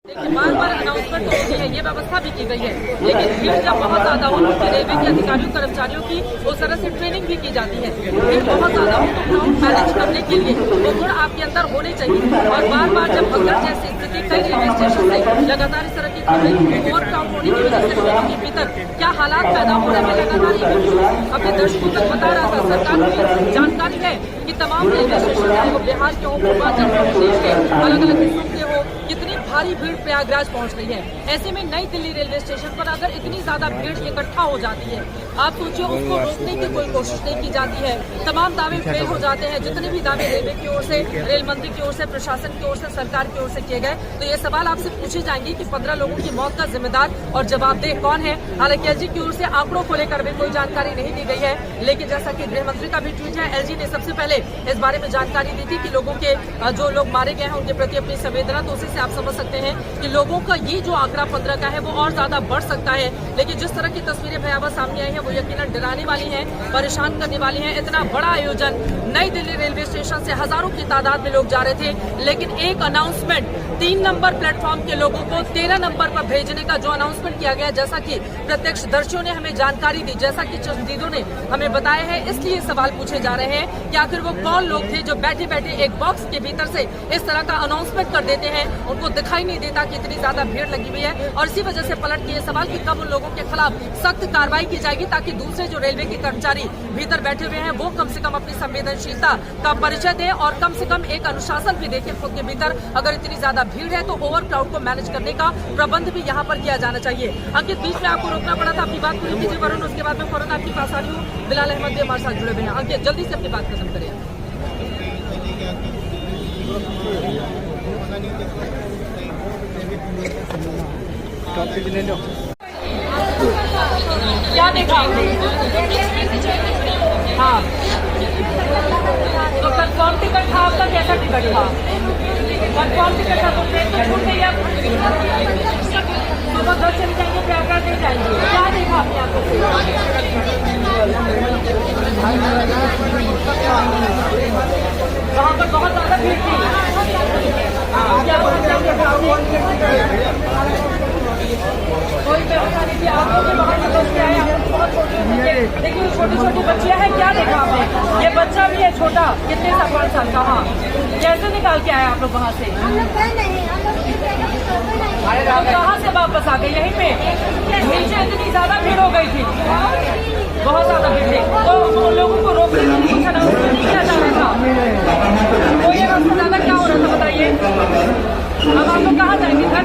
देखिए बार अनाउंसमेंट तो होती है, ये व्यवस्था भी की गई है, लेकिन भीड़ जब बहुत ज्यादा हो तो रेलवे के अधिकारियों कर्मचारियों की उस तरह से ट्रेनिंग भी की जाती है। भीड़ बहुत ज्यादा हो तो क्राउड मैनेज करने के लिए वो गुण आपके अंदर होने चाहिए। और बार जब भगदड़ जैसी स्थिति कई रेलवे स्टेशन से लगातार इस तरह की खबरें ओवर क्राउड होने की वजह से ट्रेनों के भीतर क्या हालात पैदा हो रहे हैं, लगातार ये वीडियो अपने दर्शकों तक बता रहा था। सरकार को जानकारी है कि तमाम रेलवे स्टेशन चाहे वो बिहार के हो, पूर्वांचल प्रदेश के अलग अलग हिस्सों के हो, कितनी भारी भीड़ प्रयागराज पहुंच रही है। ऐसे में नई दिल्ली रेलवे स्टेशन पर अगर इतनी ज्यादा भीड़ इकट्ठा हो जाती है, आप सोचिए उसको रोकने की कोई कोशिश नहीं की जाती है। तमाम दावे फेल हो जाते हैं। जितने भी दावे रेलवे की ओर से, रेल मंत्री की ओर से, प्रशासन की ओर से, सरकार की ओर से किए गए, तो ये सवाल आपसे पूछे जाएंगे कि 15 लोगों की मौत का जिम्मेदार और जवाबदेह कौन है। हालांकि एलजी की ओर से आंकड़ों को लेकर भी कोई जानकारी नहीं दी गई है, लेकिन जैसा कि गृह मंत्री का भी ट्वीट है, एलजी ने सबसे पहले इस बारे में जानकारी दी थी कि लोगों के जो लोग मारे गए हैं उनके प्रति अपनी संवेदना, तो उसी से आप समझ सकते हैं कि लोगों का ये जो आंकड़ा 15 का है वो और ज्यादा बढ़ सकता है। लेकिन जिस तरह की तस्वीरें भयावह सामने आई है वो यकीनन डराने वाली हैं, परेशान करने वाली हैं। इतना बड़ा आयोजन, नई दिल्ली रेलवे स्टेशन से हजारों की तादाद में लोग जा रहे थे, लेकिन एक अनाउंसमेंट 3 नंबर प्लेटफॉर्म के लोगों को 13 नंबर पर भेजने का जो अनाउंसमेंट किया गया, जैसा कि प्रत्यक्षदर्शियों ने हमें जानकारी दी, जैसा कि चश्मदीदों ने हमें बताया है, इसलिए सवाल पूछे जा रहे हैं कि आखिर वो कौन लोग थे जो बैठे बैठे एक बॉक्स के भीतर से इस तरह का अनाउंसमेंट कर देते हैं। उनको दिखाई नहीं देता कि इतनी ज्यादा भीड़ लगी हुई है, और इसी वजह से पलट के ये सवाल कि कब उन लोगों के खिलाफ सख्त कार्रवाई की जाएगी, ताकि दूसरे जो रेलवे के कर्मचारी भीतर बैठे हुए हैं वो कम से कम अपनी संवेदनशीलता का परिचय दें और कम से कम एक अनुशासन भी देखें खुद के भीतर। अगर इतनी ज्यादा भीड़ है तो ओवर क्राउड को मैनेज करने का प्रबंध भी यहाँ पर किया जाना चाहिए। अंकित, बीच में आपको रोकना पड़ा था, अपनी बात पूरी कीजिए वरुण, उसके बाद में फौरन आपके पास आ रही हूँ। बिलाल अहमद भी हमारे साथ जुड़े हुए हैं। अंकित, जल्दी से अपनी बात खत्म करिए। क्या देखा आपने? हाँ, तो कंफर्म टिकट था आपका, कैसा टिकट था? कंफर्म टिकट था तो ट्रेन में छूट गई। आप सुबह 10 चले जाएंगे, प्रयागराज नहीं जाएंगे। क्या देखा आपने आपको? वहाँ पर बहुत ज्यादा भीड़ थी। क्या कोई व्यवस्था नहीं थी, आप लोग भी वहाँ से बच के आए, बहुत छोटे, देखिए छोटी छोटी बच्चियाँ हैं। क्या देखा आपने? ये बच्चा भी है छोटा, कितने सा, 5 साल का। हाँ, कैसे निकाल के आए आप लोग वहाँ से? तो कहाँ से वापस आ गए? यहीं पे नीचे इतनी ज्यादा भीड़ हो गई थी, बहुत ज्यादा भीड़ थी, तो उन लोगों को रोकने के लिए कुछ अनाउंसमेंट नहीं किया जा रहा था। कोई अनाउंसमेंट ज्यादा क्या हो रहा था बताइए? अब आप लोग कहाँ जाएंगे? घर